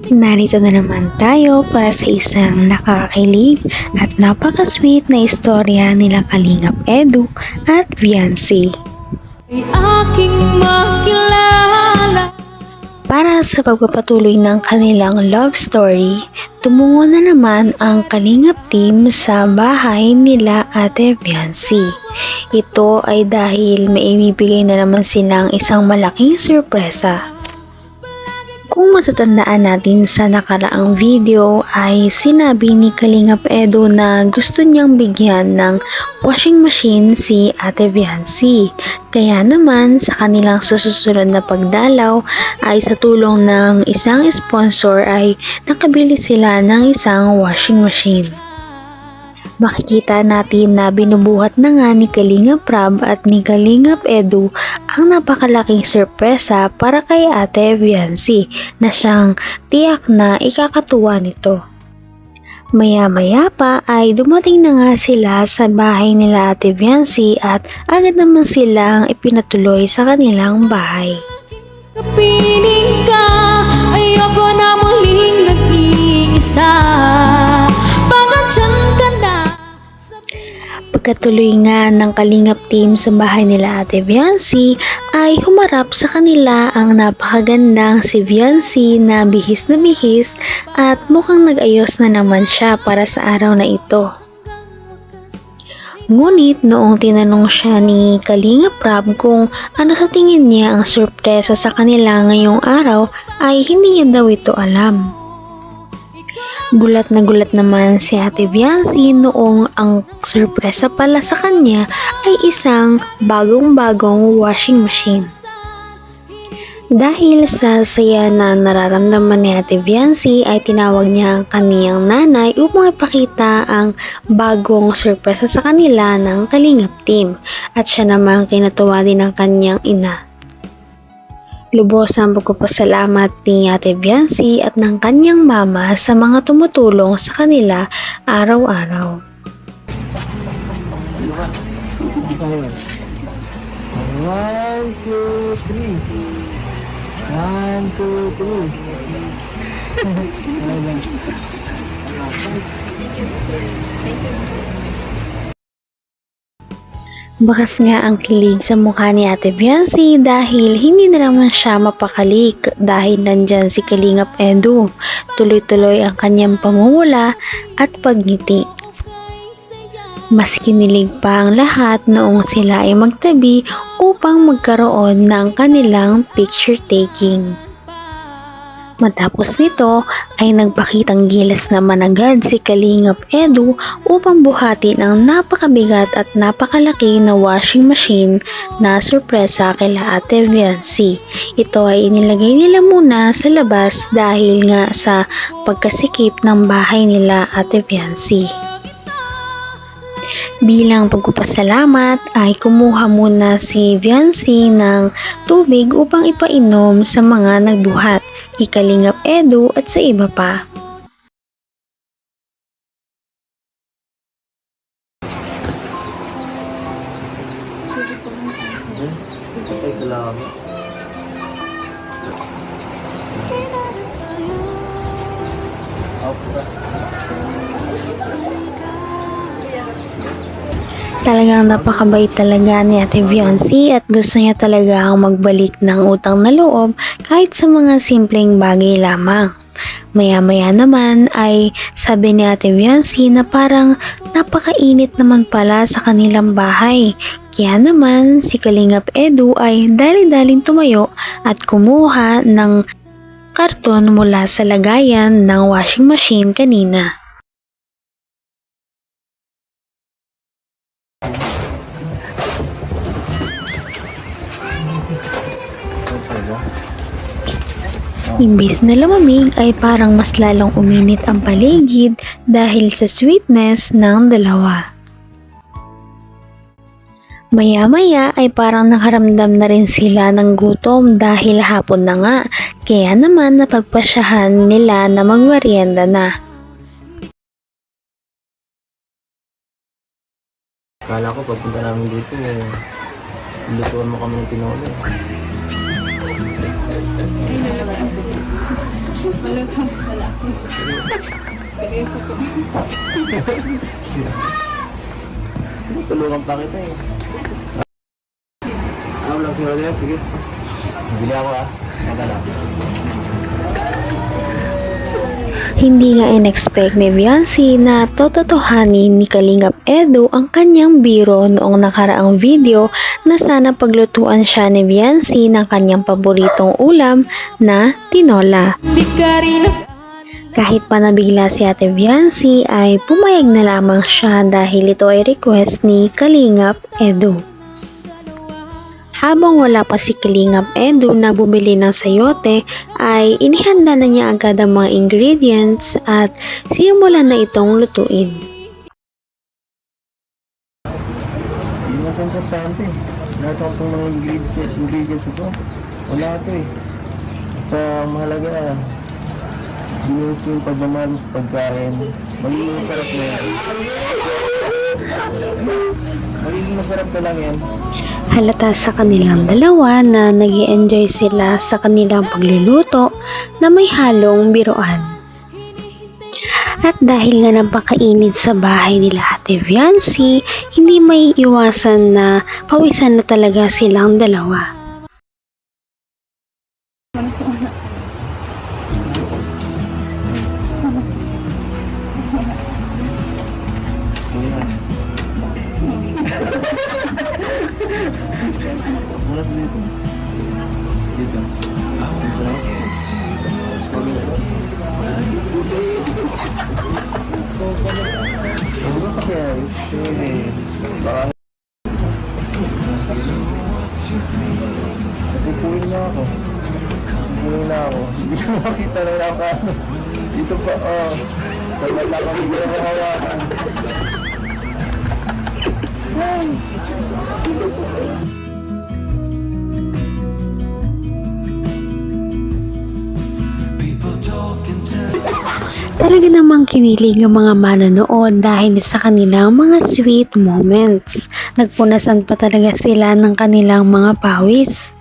Narito na naman tayo para sa isang nakakakilig at napaka-sweet na istorya nila Kalingap Edu at Viancy. Ay aking makilala. Para sa pagpapatuloy ng kanilang love story, tumungo na naman ang Kalingap team sa bahay nila Ate Viancy. Ito ay dahil may ibibigay na naman silang isang malaking sorpresa. Kung matatandaan natin sa nakaraang video ay sinabi ni Kalingap Edu na gusto niyang bigyan ng washing machine si Ate Viancy. Kaya naman sa kanilang susunod na pagdalaw ay sa tulong ng isang sponsor ay nakabili sila ng isang washing machine. Makikita natin na binubuhat na nga ni Kalingap Rab at ni Kalingap Edu ang napakalaking sorpresa para kay Ate Viancy na siyang tiyak na ikakatuwa nito. Maya-maya pa ay dumating na nga sila sa bahay nila Ate Viancy at agad naman silang ipinatuloy sa kanilang bahay. Kapiling ka, ayoko na muling nag-iisa. Pagkatyan ka na. Pagkatuloy nga ng Kalingap team sa bahay nila Ate Viancy ay humarap sa kanila ang napakagandang si Viancy na bihis at mukhang nag-ayos na naman siya para sa araw na ito. Ngunit noong tinanong siya ni Kalingap Rab kung ano sa tingin niya ang sorpresa sa kanila ngayong araw ay hindi niya daw ito alam. Gulat naman si Ate Viancy noong ang sorpresa pala sa kanya ay isang bagong-bagong washing machine. Dahil sa saya na nararamdaman ni Ate Viancy ay tinawag niya ang kaniyang nanay upang ipakita ang bagong sorpresa sa kanila ng Kalingap team at siya namang kinatuwa din ng kaniyang ina. Lubos ang pagpapasalamat ni Ate Viancy at ng kanyang mama sa mga tumutulong sa kanila araw-araw. One, two, three. One, two, three. Bakas nga ang kilig sa mukha ni Ate Viancy dahil hindi na naman siya mapakali dahil nandyan si Kalingap Edu. Tuloy-tuloy ang kanyang pamumula at pagngiti. Mas kinilig pa ang lahat noong sila ay magtabi upang magkaroon ng kanilang picture taking. Matapos nito ay nagpakitang gilas naman agad si Kalingap Edu upang buhatin ang napakabigat at napakalaki na washing machine na sorpresa kila Ate Viancy. Ito ay inilagay nila muna sa labas dahil nga sa pagkasikip ng bahay nila Ate Viancy. Bilang pagpapasalamat ay kumuha muna si Viancy ng tubig upang ipainom sa mga nagbuhat, kay Kalingap Edu at sa iba pa. Ay, salamat. Talagang napakabait talaga ni Ate Viancy at gusto niya talaga ang magbalik ng utang na loob kahit sa mga simpleng bagay lamang. Maya-maya naman ay sabi ni Ate Viancy na parang napakainit naman pala sa kanilang bahay. Kaya naman si Kalingap Edu ay dali-daling tumayo at kumuha ng karton mula sa lagayan ng washing machine kanina. Imbis na lumamig ay parang mas lalong uminit ang paligid dahil sa sweetness ng dalawa. Maya-maya ay parang nakaramdam na rin sila ng gutom dahil hapon na nga, kaya naman napagpasyahan nila na magmerienda na. Kala ko pagpunta namin dito, lutuan mo kami ng tinola. Sige, tulungan pa kita eh. Ano lang si Rodel? Sige. Bili ako ah. Saka lang. Hindi nga in-expect ni Beyonce na tototohanin ni Kalingap Edu ang kanyang biro noong nakaraang video na sana paglutuan siya ni Beyonce ng kanyang paboritong ulam na tinola. Di ka rin Kahit pa nabigla si Ate Beyonce ay pumayag na lamang siya dahil ito ay request ni Kalingap Edu. Habang wala pa si Kalingap Edu na bumili ng sayote ay inihanda na niya agad ang mga ingredients at simulan na itong lutuin. Hindi na ito importante. Lahat ang mga ingredients ito. Wala ito eh. Basta mahalaga. Binuhos ko yung pagmamahal mo sa pagkain. Magiging masarap na yan. Magiging masarap na lang yan. Halata sa kanilang dalawa na nag-i-enjoy sila sa kanilang pagluluto na may halong biruan. At dahil nga napakainit sa bahay nila Ate Beyonce, hindi may iwasan na pawisan na talaga silang dalawa. Mula sa dito. Dito. Ano ba kaya? Baka pupuin na ako. Pupuin na ako. Hindi ko makita na ako. Dito pa, oh. Wala kami hawakan. Talaga namang kinilig ang mga manonood dahil sa kanilang mga sweet moments. Nagpunasan pa talaga sila ng kanilang mga pawis.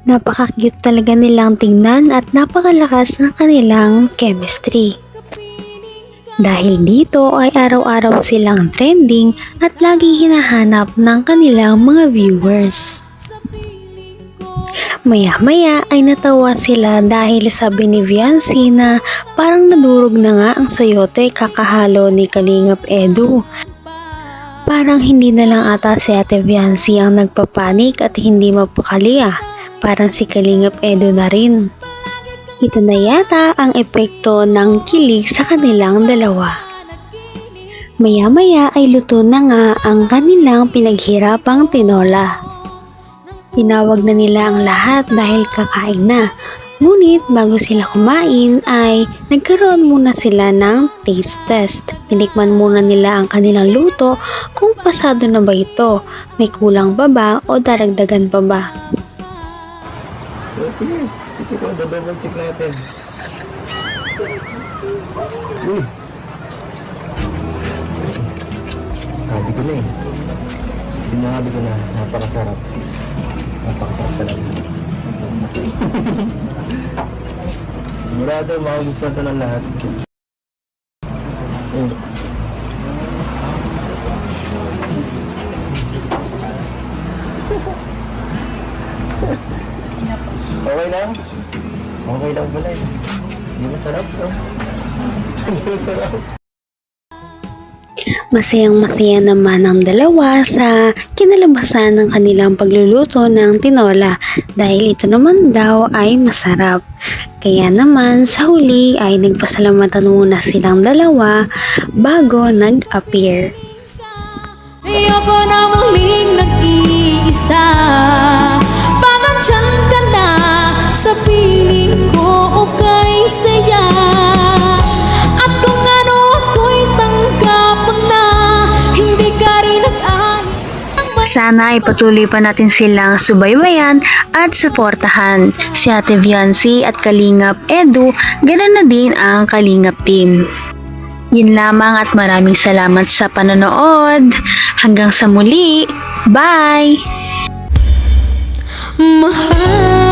Napaka-cute talaga nilang tingnan at napakalakas ng kanilang chemistry. Dahil dito ay araw-araw silang trending at lagi hinahanap ng kanilang mga viewers. Maya-maya ay natawa sila dahil sabi ni Beyonce na parang nadurog na nga ang sayote kakahalo ni Kalingap Edu. Parang hindi na lang ata si Ate Beyonce ang nagpapanik at hindi mapakali ah. Parang si Kalingap Edu na rin. Ito na yata ang epekto ng kilig sa kanilang dalawa. Maya-maya ay luto na nga ang kanilang pinaghirapang tinola. Tinawag na nila ang lahat dahil kakain na. Ngunit bago sila kumain ay nagkaroon muna sila ng taste test. Tinikman muna nila ang kanilang luto kung pasado na ba ito, may kulang pa ba o daragdagan pa ba. Oh, sige. Check ko, double check natin. Uy! Sabi ko na eh. Sinabi ko na, napakasarap. Napakasarap talaga. Sigurado, makagustuhan ito ng lahat. Okay lang? Okay lang pala eh. Hindi masarap, no? Hindi masarap. Masayang-masaya naman ang dalawa sa kinalabasan ng kanilang pagluluto ng tinola dahil ito naman daw ay masarap. Kaya naman sa huli ay nagpasalamatan muna silang dalawa bago nag-appear. Ayoko na muling nag-iisa. Pangantyan ka na sa piling ko o kay saya. At kung ano ako'y tanggap mo na, hindi ka rin nag-alis. Sana ay patuloy pa natin silang subaybayan at suportahan. Si Ate Beyonce at Kalingap Edu, ganoon na din ang Kalingap team. Yun lamang at maraming salamat sa panonood. Hanggang sa muli. Bye! Mahal